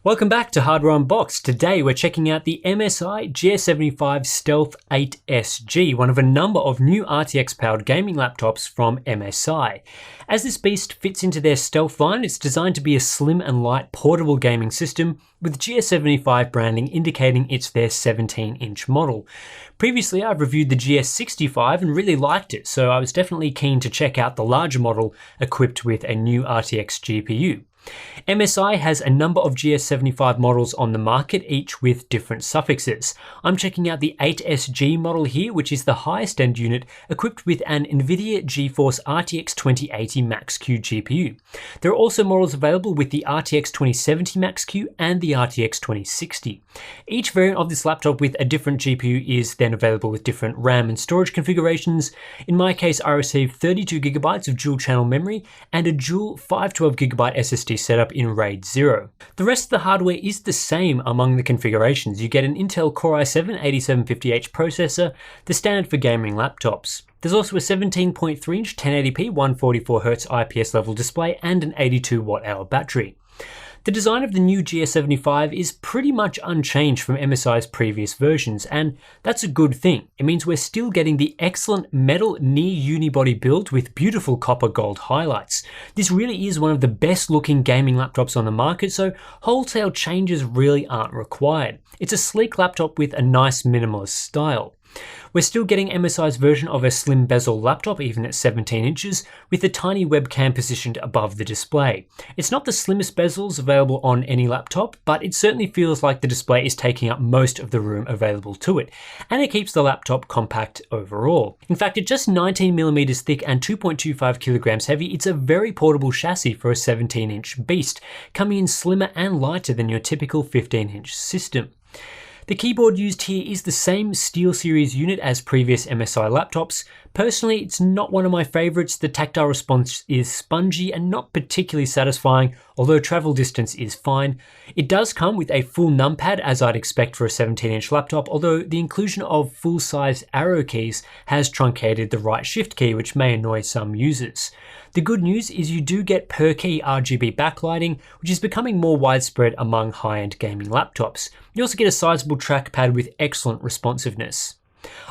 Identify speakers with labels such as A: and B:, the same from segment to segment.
A: Welcome back to Hardware Unboxed. Today we're checking out the MSI GS75 Stealth 8SG, one of a number of new RTX-powered gaming laptops from MSI. As this beast fits into their Stealth line, it's designed to be a slim and light portable gaming system, with GS75 branding indicating it's their 17-inch model. Previously, I've reviewed the GS65 and really liked it, so I was definitely keen to check out the larger model equipped with a new RTX GPU. MSI has a number of GS75 models on the market, each with different suffixes. I'm checking out the 8SG model here, which is the highest end unit equipped with an NVIDIA GeForce RTX 2080 Max-Q GPU. There are also models available with the RTX 2070 Max-Q and the RTX 2060. Each variant of this laptop with a different GPU is then available with different RAM and storage configurations. In my case, I received 32GB of dual channel memory and a dual 512GB SSD setup in RAID 0. The rest of the hardware is the same among the configurations. You get an Intel Core i7-8750H processor, the standard for gaming laptops. There's also a 17.3-inch 1080p 144Hz IPS level display and an 82Wh battery. The design of the new GS75 is pretty much unchanged from MSI's previous versions, and that's a good thing. It means we're still getting the excellent metal near unibody build with beautiful copper gold highlights. This really is one of the best looking gaming laptops on the market, so wholesale changes really aren't required. It's a sleek laptop with a nice minimalist style. We're still getting MSI's version of a slim bezel laptop, even at 17 inches, with the tiny webcam positioned above the display. It's not the slimmest bezels available on any laptop, but it certainly feels like the display is taking up most of the room available to it, and it keeps the laptop compact overall. In fact, at just 19mm thick and 2.25kg heavy, it's a very portable chassis for a 17-inch beast, coming in slimmer and lighter than your typical 15-inch system. The keyboard used here is the same SteelSeries unit as previous MSI laptops. Personally, it's not one of my favorites. The tactile response is spongy and not particularly satisfying, although travel distance is fine. It does come with a full numpad, as I'd expect for a 17-inch laptop, although the inclusion of full-size arrow keys has truncated the right shift key, which may annoy some users. The good news is you do get per-key RGB backlighting, which is becoming more widespread among high-end gaming laptops. You also get a sizable trackpad with excellent responsiveness.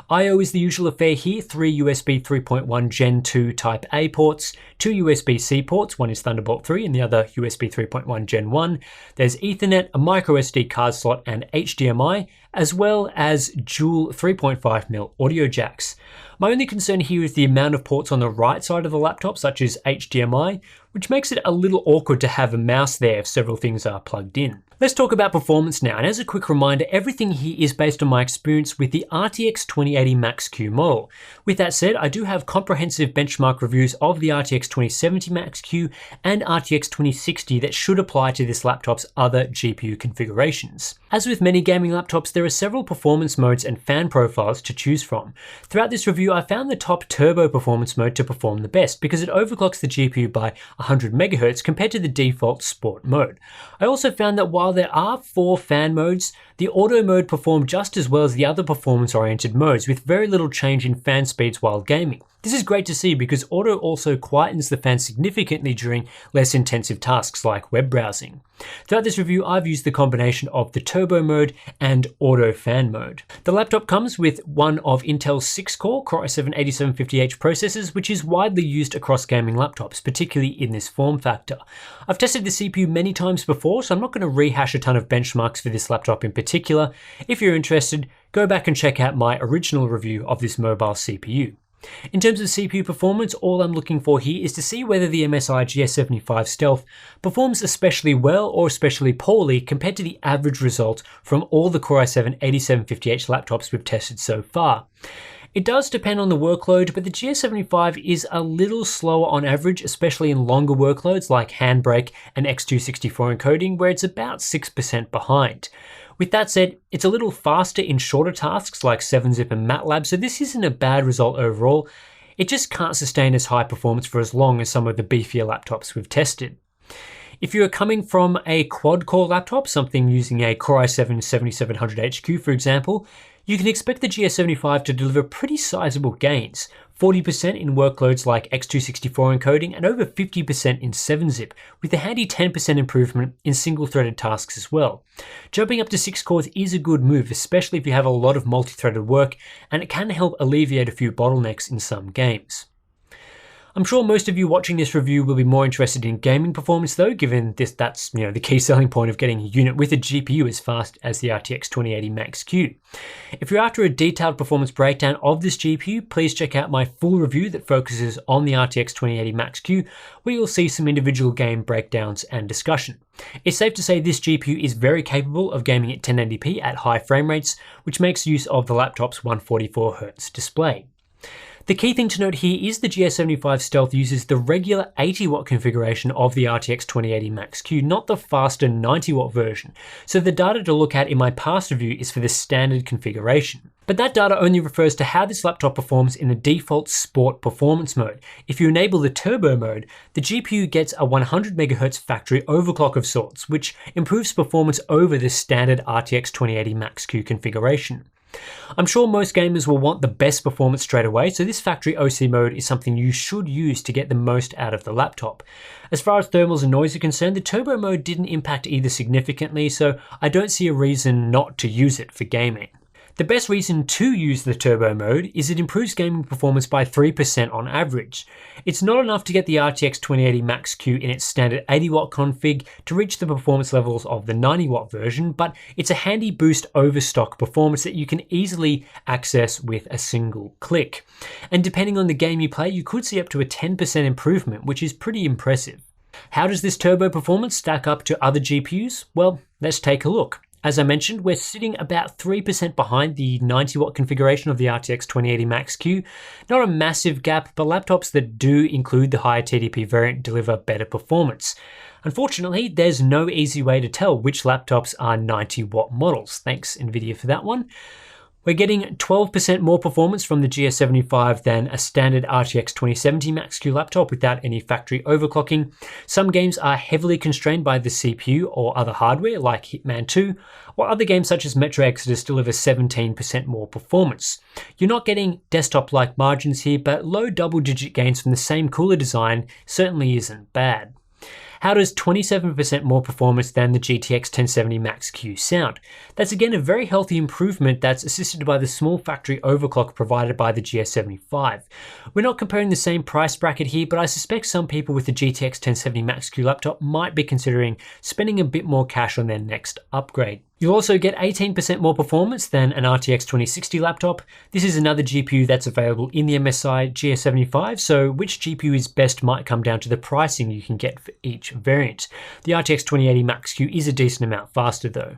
A: I/O is the usual affair here, 3 USB 3.1 Gen 2 Type A ports, 2 USB-C ports, one is Thunderbolt 3 and the other USB 3.1 Gen 1. There's Ethernet, a microSD card slot and HDMI, as well as dual 3.5mm audio jacks. My only concern here is the amount of ports on the right side of the laptop, such as HDMI, which makes it a little awkward to have a mouse there if several things are plugged in. Let's talk about performance now, and as a quick reminder, everything here is based on my experience with the RTX 2080 Max-Q model. With that said, I do have comprehensive benchmark reviews of the RTX 2070 Max-Q and RTX 2060 that should apply to this laptop's other GPU configurations. As with many gaming laptops, there are several performance modes and fan profiles to choose from. Throughout this review, I found the top turbo performance mode to perform the best because it overclocks the GPU by 100 MHz compared to the default sport mode. I also found that while there are 4 fan modes, the auto mode performed just as well as the other performance-oriented modes, with very little change in fan speeds while gaming. This is great to see because auto also quietens the fan significantly during less intensive tasks like web browsing. Throughout this review, I've used the combination of the turbo mode and auto fan mode. The laptop comes with one of Intel's 6-core Core i7-8750H processors, which is widely used across gaming laptops, particularly in this form factor. I've tested the CPU many times before, so I'm not going to rehash a ton of benchmarks for this laptop in particular. If you're interested, go back and check out my original review of this mobile CPU. In terms of CPU performance, all I'm looking for here is to see whether the MSI GS75 Stealth performs especially well or especially poorly compared to the average result from all the Core i7-8750H laptops we've tested so far. It does depend on the workload, but the GS75 is a little slower on average, especially in longer workloads like Handbrake and X264 encoding, where it's about 6% behind. With that said, it's a little faster in shorter tasks like 7-zip and MATLAB, so this isn't a bad result overall. It just can't sustain as high performance for as long as some of the beefier laptops we've tested. If you are coming from a quad-core laptop, something using a Core i7-7700HQ for example, you can expect the GS75 to deliver pretty sizable gains. 40% in workloads like x264 encoding, and over 50% in 7-zip, with a handy 10% improvement in single-threaded tasks as well. Jumping up to 6 cores is a good move, especially if you have a lot of multi-threaded work, and it can help alleviate a few bottlenecks in some games. I'm sure most of you watching this review will be more interested in gaming performance though, given that's the key selling point of getting a unit with a GPU as fast as the RTX 2080 Max-Q. If you're after a detailed performance breakdown of this GPU, please check out my full review that focuses on the RTX 2080 Max-Q, where you'll see some individual game breakdowns and discussion. It's safe to say this GPU is very capable of gaming at 1080p at high frame rates, which makes use of the laptop's 144Hz display. The key thing to note here is the GS75 Stealth uses the regular 80-watt configuration of the RTX 2080 Max-Q, not the faster 90-watt version, so the data to look at in my past review is for the standard configuration. But that data only refers to how this laptop performs in the default Sport performance mode. If you enable the Turbo mode, the GPU gets a 100 MHz factory overclock of sorts, which improves performance over the standard RTX 2080 Max-Q configuration. I'm sure most gamers will want the best performance straight away, so this factory OC mode is something you should use to get the most out of the laptop. As far as thermals and noise are concerned, the turbo mode didn't impact either significantly, so I don't see a reason not to use it for gaming. The best reason to use the turbo mode is it improves gaming performance by 3% on average. It's not enough to get the RTX 2080 Max-Q in its standard 80-watt config to reach the performance levels of the 90-watt version, but it's a handy boost over stock performance that you can easily access with a single click. And depending on the game you play, you could see up to a 10% improvement, which is pretty impressive. How does this turbo performance stack up to other GPUs? Well, let's take a look. As I mentioned, we're sitting about 3% behind the 90-watt configuration of the RTX 2080 Max-Q. Not a massive gap, but laptops that do include the higher TDP variant deliver better performance. Unfortunately, there's no easy way to tell which laptops are 90-watt models. Thanks, Nvidia, for that one. We're getting 12% more performance from the GS75 than a standard RTX 2070 Max-Q laptop without any factory overclocking. Some games are heavily constrained by the CPU or other hardware like Hitman 2, while other games such as Metro Exodus deliver 17% more performance. You're not getting desktop-like margins here, but low double-digit gains from the same cooler design certainly isn't bad. How does 27% more performance than the GTX 1070 Max-Q sound? That's again a very healthy improvement that's assisted by the small factory overclock provided by the GS75. We're not comparing the same price bracket here, but I suspect some people with the GTX 1070 Max-Q laptop might be considering spending a bit more cash on their next upgrade. You'll also get 18% more performance than an RTX 2060 laptop. This is another GPU that's available in the MSI GS75, so which GPU is best might come down to the pricing you can get for each variant. The RTX 2080 Max-Q is a decent amount faster though.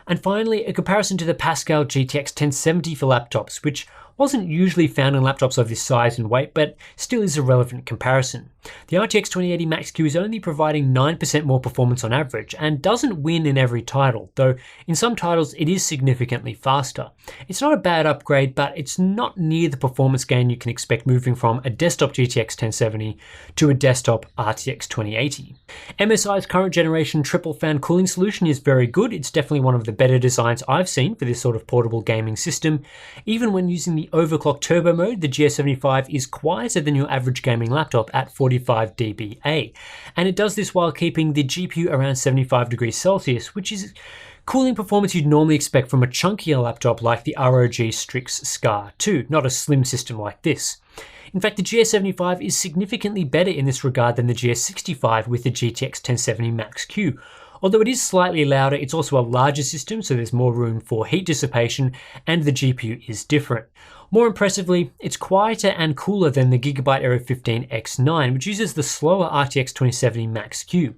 A: And finally, a comparison to the Pascal GTX 1070 for laptops, which wasn't usually found in laptops of this size and weight, but still is a relevant comparison. The RTX 2080 Max-Q is only providing 9% more performance on average and doesn't win in every title, though in some titles it is significantly faster. It's not a bad upgrade, but it's not near the performance gain you can expect moving from a desktop GTX 1070 to a desktop RTX 2080. MSI's current generation triple fan cooling solution is very good. It's definitely one of the better designs I've seen for this sort of portable gaming system. Even when using the overclock turbo mode, the GS75 is quieter than your average gaming laptop at 45 dBA, and it does this while keeping the GPU around 75 degrees Celsius, which is cooling performance you'd normally expect from a chunkier laptop like the ROG Strix Scar 2, not a slim system like this. In fact, the GS75 is significantly better in this regard than the GS65 with the GTX 1070 Max-Q. Although it is slightly louder, it's also a larger system, so there's more room for heat dissipation, and the GPU is different. More impressively, it's quieter and cooler than the Gigabyte Aero 15 X9, which uses the slower RTX 2070 Max-Q.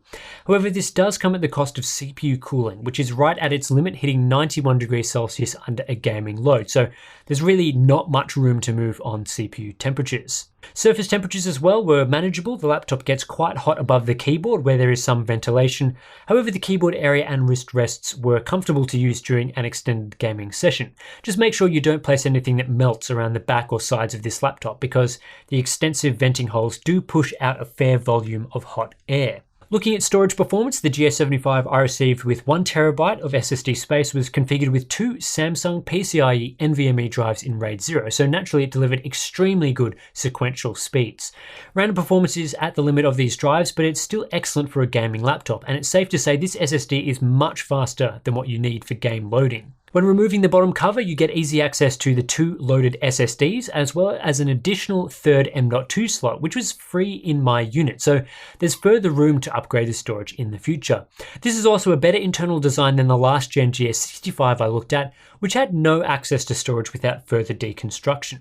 A: However, this does come at the cost of CPU cooling, which is right at its limit, hitting 91 degrees Celsius under a gaming load, so there's really not much room to move on CPU temperatures. Surface temperatures as well were manageable. The laptop gets quite hot above the keyboard where there is some ventilation. However, the keyboard area and wrist rests were comfortable to use during an extended gaming session. Just make sure you don't place anything that melts around the back or sides of this laptop, because the extensive venting holes do push out a fair volume of hot air. Looking at storage performance, the GS75 I received with 1TB of SSD space was configured with 2 Samsung PCIe NVMe drives in RAID 0, so naturally it delivered extremely good sequential speeds. Random performance is at the limit of these drives, but it's still excellent for a gaming laptop, and it's safe to say this SSD is much faster than what you need for game loading. When removing the bottom cover, you get easy access to the 2 loaded SSDs, as well as an additional third M.2 slot, which was free in my unit, so there's further room to upgrade the storage in the future. This is also a better internal design than the last gen GS65 I looked at, which had no access to storage without further deconstruction.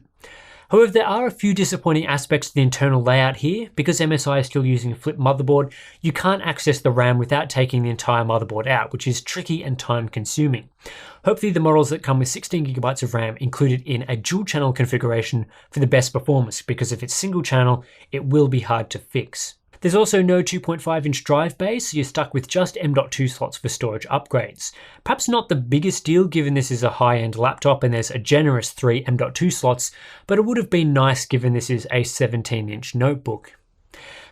A: However, there are a few disappointing aspects to the internal layout here. Because MSI is still using a flip motherboard, you can't access the RAM without taking the entire motherboard out, which is tricky and time consuming. Hopefully the models that come with 16GB of RAM included in a dual channel configuration for the best performance, because if it's single channel, it will be hard to fix. There's also no 2.5-inch drive bay, so you're stuck with just M.2 slots for storage upgrades. Perhaps not the biggest deal given this is a high-end laptop and there's a generous 3 M.2 slots, but it would have been nice given this is a 17-inch notebook.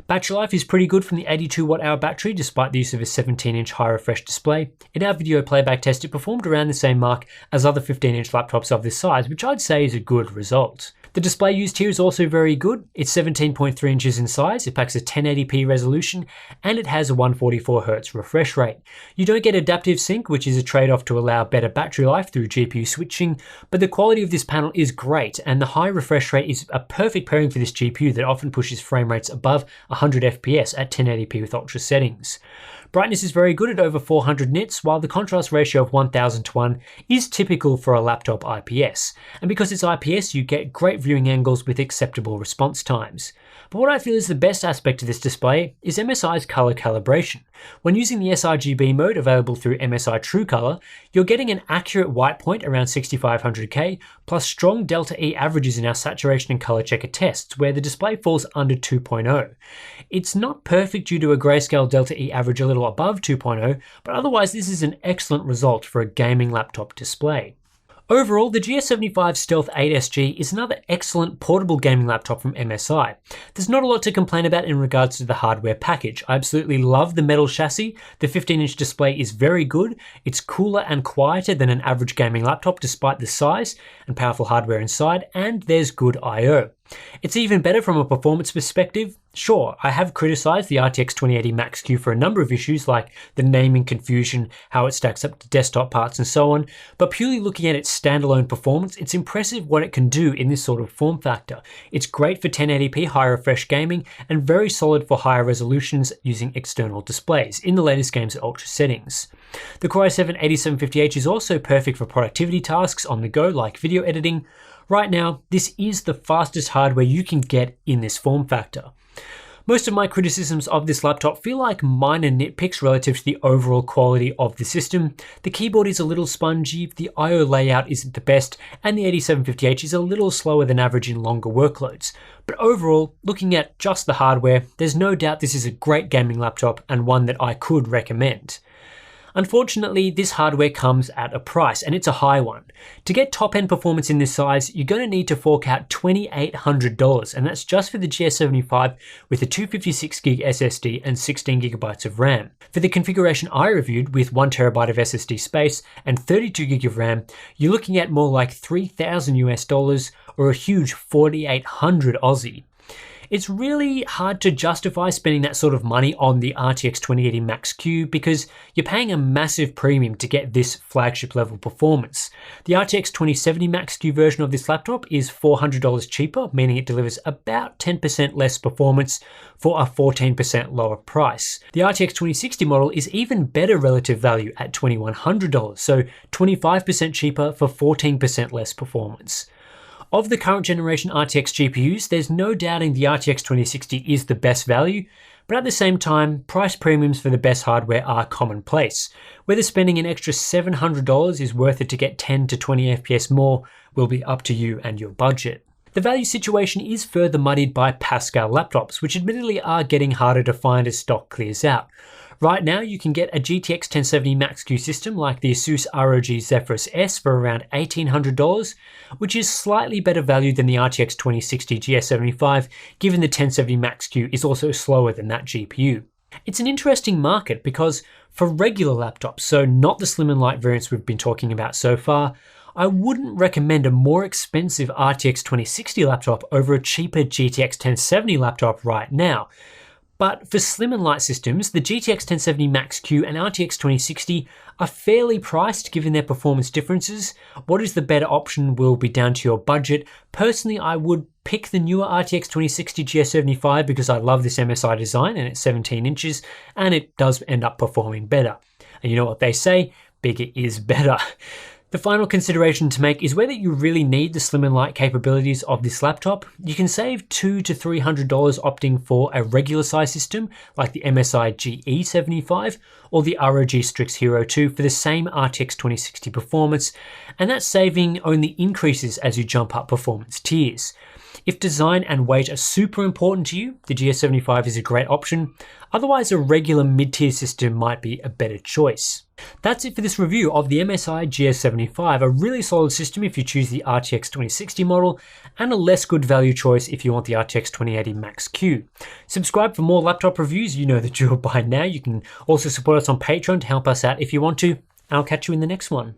A: Battery life is pretty good from the 82 watt-hour battery despite the use of a 17-inch high refresh display. In our video playback test, it performed around the same mark as other 15-inch laptops of this size, which I'd say is a good result. The display used here is also very good. It's 17.3 inches in size, it packs a 1080p resolution, and it has a 144Hz refresh rate. You don't get adaptive sync, which is a trade-off to allow better battery life through GPU switching, but the quality of this panel is great, and the high refresh rate is a perfect pairing for this GPU that often pushes frame rates above 100 FPS at 1080p with ultra settings. Brightness is very good at over 400 nits, while the contrast ratio of 1000:1 is typical for a laptop IPS. And because it's IPS, you get great viewing angles with acceptable response times. But what I feel is the best aspect of this display is MSI's color calibration. When using the sRGB mode available through MSI True Color, you're getting an accurate white point around 6500K, plus strong delta E averages in our saturation and color checker tests, where the display falls under 2.0. It's not perfect due to a grayscale delta E average a little above 2.0, but otherwise this is an excellent result for a gaming laptop display. Overall, the GS75 Stealth 8 SG is another excellent portable gaming laptop from MSI. There's not a lot to complain about in regards to the hardware package. I absolutely love the metal chassis, the 15-inch display is very good, it's cooler and quieter than an average gaming laptop despite the size and powerful hardware inside, and there's good I/O. It's even better from a performance perspective. Sure, I have criticized the RTX 2080 Max-Q for a number of issues like the naming confusion, how it stacks up to desktop parts and so on, but purely looking at its standalone performance, it's impressive what it can do in this sort of form factor. It's great for 1080p high refresh gaming and very solid for higher resolutions using external displays in the latest games at ultra settings. The Core i7-8750H is also perfect for productivity tasks on the go like video editing. Right now, this is the fastest hardware you can get in this form factor. Most of my criticisms of this laptop feel like minor nitpicks relative to the overall quality of the system. The keyboard is a little spongy, the I/O layout isn't the best, and the 8750H is a little slower than average in longer workloads. But overall, looking at just the hardware, there's no doubt this is a great gaming laptop and one that I could recommend. Unfortunately, this hardware comes at a price, and it's a high one. To get top-end performance in this size, you're going to need to fork out $2,800, and that's just for the GS75 with a 256GB SSD and 16GB of RAM. For the configuration I reviewed with 1TB of SSD space and 32GB of RAM, you're looking at more like $3,000 or a huge 4,800 Aussie. It's really hard to justify spending that sort of money on the RTX 2080 Max-Q because you're paying a massive premium to get this flagship level performance. The RTX 2070 Max-Q version of this laptop is $400 cheaper, meaning it delivers about 10% less performance for a 14% lower price. The RTX 2060 model is even better relative value at $2,100, so 25% cheaper for 14% less performance. Of the current generation RTX GPUs, there's no doubting the RTX 2060 is the best value, but at the same time, price premiums for the best hardware are commonplace. Whether spending an extra $700 is worth it to get 10 to 20 FPS more will be up to you and your budget. The value situation is further muddied by Pascal laptops, which admittedly are getting harder to find as stock clears out. Right now, you can get a GTX 1070 Max-Q system like the Asus ROG Zephyrus S for around $1,800, which is slightly better value than the RTX 2060 GS75, given the 1070 Max-Q is also slower than that GPU. It's an interesting market because for regular laptops, so not the slim and light variants we've been talking about so far, I wouldn't recommend a more expensive RTX 2060 laptop over a cheaper GTX 1070 laptop right now. But for slim and light systems, the GTX 1070 Max-Q and RTX 2060 are fairly priced given their performance differences. What is the better option will be down to your budget. Personally, I would pick the newer RTX 2060 GS75 because I love this MSI design and it's 17 inches and it does end up performing better. And you know what they say, bigger is better. The final consideration to make is whether you really need the slim and light capabilities of this laptop. You can save $200 to $300 opting for a regular size system like the MSI GE75 or the ROG Strix Hero 2 for the same RTX 2060 performance, and that saving only increases as you jump up performance tiers. If design and weight are super important to you, the GS75 is a great option. Otherwise, a regular mid-tier system might be a better choice. That's it for this review of the MSI GS75, a really solid system if you choose the RTX 2060 model, and a less good value choice if you want the RTX 2080 Max-Q. Subscribe for more laptop reviews, you know the drill by now. You can also support us on Patreon to help us out if you want to. I'll catch you in the next one.